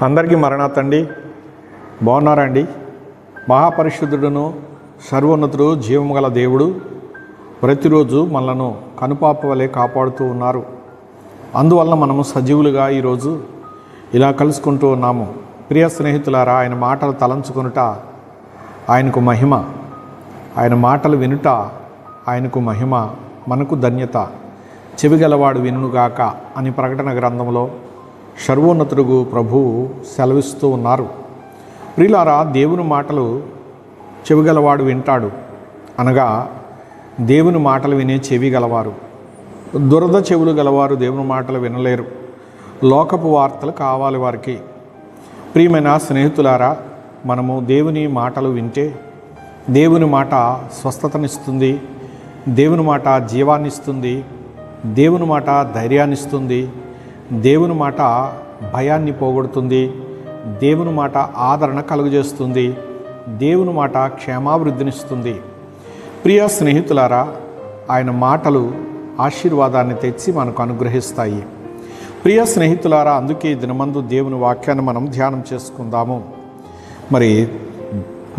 అందరికీ మరణాతండి. బాగున్నారండి? మహాపరిశుద్ధుడును సర్వోన్నతుడు జీవము గల దేవుడు ప్రతిరోజు మనలను కనుపాప వలె కాపాడుతూ ఉన్నారు. అందువలన మనము సజీవులుగా ఈరోజు ఇలా కలుసుకుంటూ ఉన్నాము. ప్రియ స్నేహితులారా, ఆయన మాటలు తలంచుకొనుట ఆయనకు మహిమ, ఆయన మాటలు వినుట ఆయనకు మహిమ, మనకు ధన్యత. చెవిగలవాడు వినుగాక అని ప్రకటన గ్రంథంలో సర్వోన్నతుడుగు ప్రభువు సెలవిస్తూ ఉన్నారు. ప్రియులారా, దేవుని మాటలు చెవిగలవాడు వింటాడు అనగా దేవుని మాటలు వినే చెవి గలవారు. దురద చెవులు గలవారు దేవుని మాటలు వినలేరు. లోకపు వార్తలు కావాలి వారికి. ప్రియమైన స్నేహితులారా, మనము దేవుని మాటలు వింటే దేవుని మాట స్వస్థతనిస్తుంది, దేవుని మాట జీవాన్నిస్తుంది, దేవుని మాట ధైర్యాన్నిస్తుంది, దేవుని మాట భయాన్ని పోగొడుతుంది, దేవుని మాట ఆదరణ కలుగజేస్తుంది, దేవుని మాట క్షేమాభివృద్ధినిస్తుంది. ప్రియ స్నేహితులారా, ఆయన మాటలు ఆశీర్వాదాన్ని తెచ్చి మనకు అనుగ్రహిస్తాయి. ప్రియ స్నేహితులారా, అందుకే దినమందు దేవుని వాక్యాన్ని మనం ధ్యానం చేసుకుందాము. మరి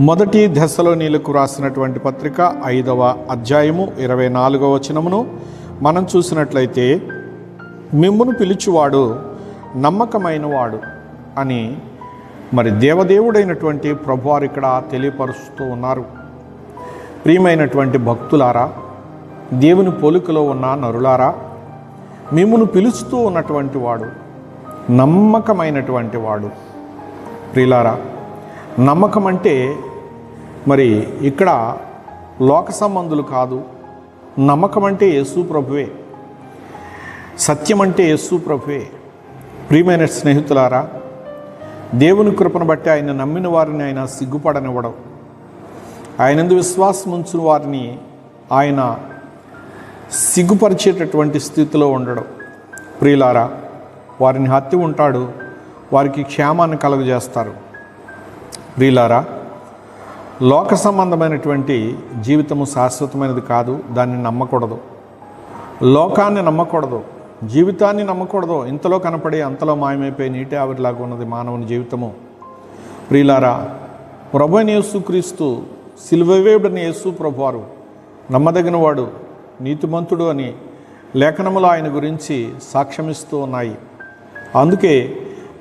మొదటి దశలోనిలకు రాసినటువంటి పత్రిక 5వ అధ్యాయము 24వ వచనమును మనం చూసినట్లయితే, మిమ్మును పిలుచువాడు నమ్మకమైన వాడు అని మరి దేవదేవుడైనటువంటి ప్రభువారు ఇక్కడ తెలియపరుస్తూ ఉన్నారు. ప్రియమైనటువంటి భక్తులారా, దేవుని పోలికలో ఉన్న నరులారా, మిమ్మును పిలుస్తూ ఉన్నటువంటి వాడు నమ్మకమైనటువంటి వాడు. ప్రియులారా, నమ్మకం అంటే మరి ఇక్కడ లోక సంబంధులు కాదు. నమ్మకం అంటే యేసు ప్రభువే, సత్యం అంటే యేసు ప్రభువే. ప్రియమైన స్నేహితులారా, దేవుని కృపను బట్టి ఆయన నమ్మిన వారిని ఆయన సిగ్గుపడనివ్వడం, ఆయనందు విశ్వాసం ఉంచిన వారిని ఆయన సిగ్గుపరిచేటటువంటి స్థితిలో ఉండడం. ప్రియులారా, వారిని హత్తి ఉంటాడు, వారికి క్షేమాన్ని కలుగజేస్తారు. ప్రియులారా, లోక సంబంధమైనటువంటి జీవితము శాశ్వతమైనది కాదు. దాన్ని నమ్మకూడదు. లోకాన్ని నమ్మకూడదు, జీవితాన్ని నమ్మకూడదు. ఇంతలో కనపడి అంతలో మాయమైపోయి నీటి ఆవిరిలాగా ఉన్నది మానవుని జీవితము. ప్రియులారా, ప్రభువైన యేసుక్రీస్తు సిలువవేయుడైన యేసు ప్రభువారు నమ్మదగిన వాడు, నీతిమంతుడు అని లేఖనములు ఆయన గురించి సాక్ష్యమిస్తూ ఉన్నాయి. అందుకే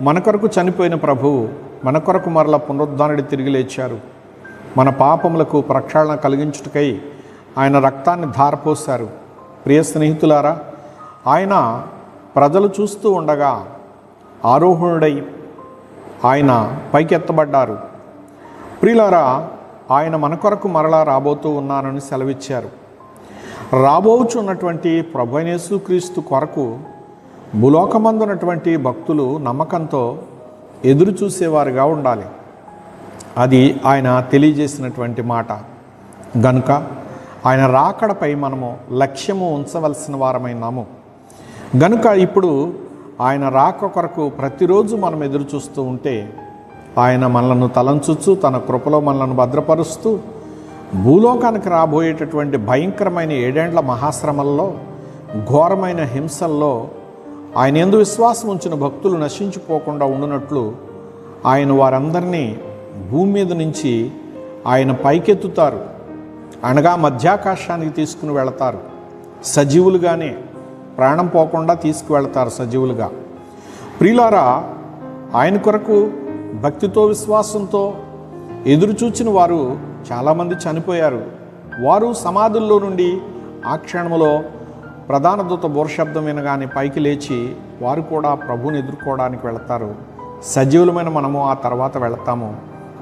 మన కొరకు చనిపోయిన ప్రభువు మన కొరకు మరలా పునరుద్ధానుడి తిరిగి లేచారు. మన పాపములకు ప్రక్షాళన కలిగించుటకై ఆయన రక్తాన్ని ధారపోశారు. ప్రియ స్నేహితులారా, ఆయన ప్రజలు చూస్తూ ఉండగా ఆరోహణుడై ఆయన పైకెత్తబడ్డారు. ప్రియులారా, ఆయన మన కొరకు మరలా రాబోతూ ఉన్నానని సెలవిచ్చారు. రాబోచున్నటువంటి ప్రభువైన యేసుక్రీస్తు కొరకు భూలోకమందున్నటువంటి భక్తులు నమ్మకంతో ఎదురు చూసేవారుగా ఉండాలి. అది ఆయన తెలియజేసినటువంటి మాట. గనుక ఆయన రాకడపై మనము లక్ష్యము ఉంచవలసిన వారమైనాము. గనుక ఇప్పుడు ఆయన రాక కొరకు ప్రతిరోజు మనం ఎదురు చూస్తూ ఉంటే, ఆయన మనలను తలంచుచు తన కృపలో మనలను భద్రపరుస్తూ భూలోకానికి రాబోయేటటువంటి భయంకరమైన 7 ఏండ్ల మహాశ్రమల్లో, ఘోరమైన హింసల్లో ఆయన యందు విశ్వాసం ఉంచిన భక్తులు నశించిపోకుండా ఉండునట్లు ఆయన వారందరినీ భూమి మీద నుంచి ఆయన పైకెత్తుతారు, అనగా మధ్యాకాశానికి తీసుకుని వెళతారు. సజీవులుగానే, ప్రాణం పోకుండా తీసుకువెళతారు సజీవులుగా. ప్రియులారా, ఆయన కొరకు భక్తితో విశ్వాసంతో ఎదురు చూచిన వారు చాలామంది చనిపోయారు. వారు సమాధుల్లో నుండి ఆ క్షణంలో ప్రధాన దూత బోరశబ్దం వినగానే పైకి లేచి వారు కూడా ప్రభువుని ఎదుర్కోవడానికి వెళతారు. సజీవులమైన మనము ఆ తర్వాత వెళతాము.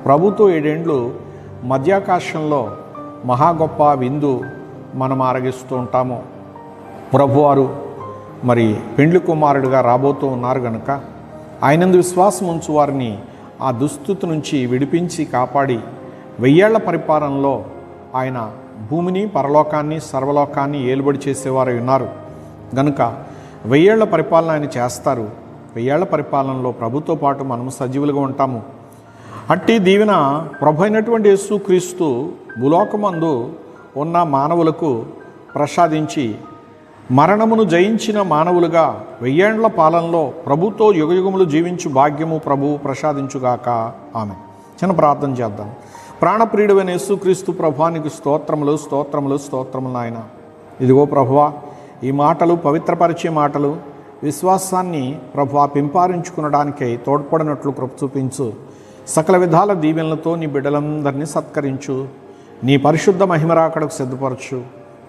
ప్రభుతో 7 ఏండ్లు మధ్యాకాశంలో మహా గొప్ప విందు మనం ఆరగిస్తూ ఉంటాము. ప్రభువారు మరి పెండ్లి కుమారుడిగా రాబోతూ ఉన్నారు. కనుక ఆయనందు విశ్వాసం ఉంచు వారిని ఆ దుస్థితి నుంచి విడిపించి కాపాడి 1000 ఏళ్ల పరిపాలనలో ఆయన భూమిని, పరలోకాన్ని, సర్వలోకాన్ని ఏలుబడి చేసేవారు ఉన్నారు. గనుక 1000 ఏళ్ల పరిపాలన ఆయన చేస్తారు. 1000 ఏళ్ల పరిపాలనలో ప్రభుతో పాటు మనము సజీవులుగా ఉంటాము. అట్టి దీవెన ప్రభు అయినటువంటి యేసుక్రీస్తు భూలోకమందు ఉన్న మానవులకు ప్రసాదించి మరణమును జయించిన మానవులుగా 1000 ఏండ్ల పాలనలో ప్రభుతో యుగయుగములు జీవించు భాగ్యము ప్రభువు ప్రసాదించుగాక. ఆమె. చిన్న ప్రార్థన చేద్దాం. ప్రాణప్రియుడైన యేసుక్రీస్తు ప్రభువానికి స్తోత్రములు స్తోత్రములు స్తోత్రములు నాయన. ఇదిగో ప్రభువా, ఈ మాటలు పవిత్రపరిచే మాటలు విశ్వాసాన్ని ప్రభువా పెంపారించుకునడానికై తోడ్పడినట్లు కృప చూపించు. సకల విధాల దీవెనలతో నీ బిడ్డలందరినీ సత్కరించు. నీ పరిశుద్ధ మహిమరాకడకు సిద్ధపరచు.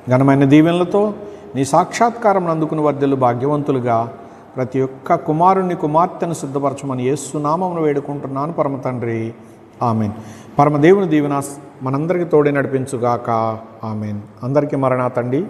ఘనమైన దీవెనలతో నీ సాక్షాత్కారం అందుకుని వర్ధిల్లు భాగ్యవంతులుగా ప్రతి ఒక్క కుమారుణ్ణి కుమార్తెను సిద్ధపరచమని యేసు నామమున వేడుకుంటున్నాను పరమ తండ్రి. ఆమెన్. పరమదేవుని దీవెన మనందరికీ తోడే నడిపించుగాక. ఆమెన్. అందరికీ మరణాతండి.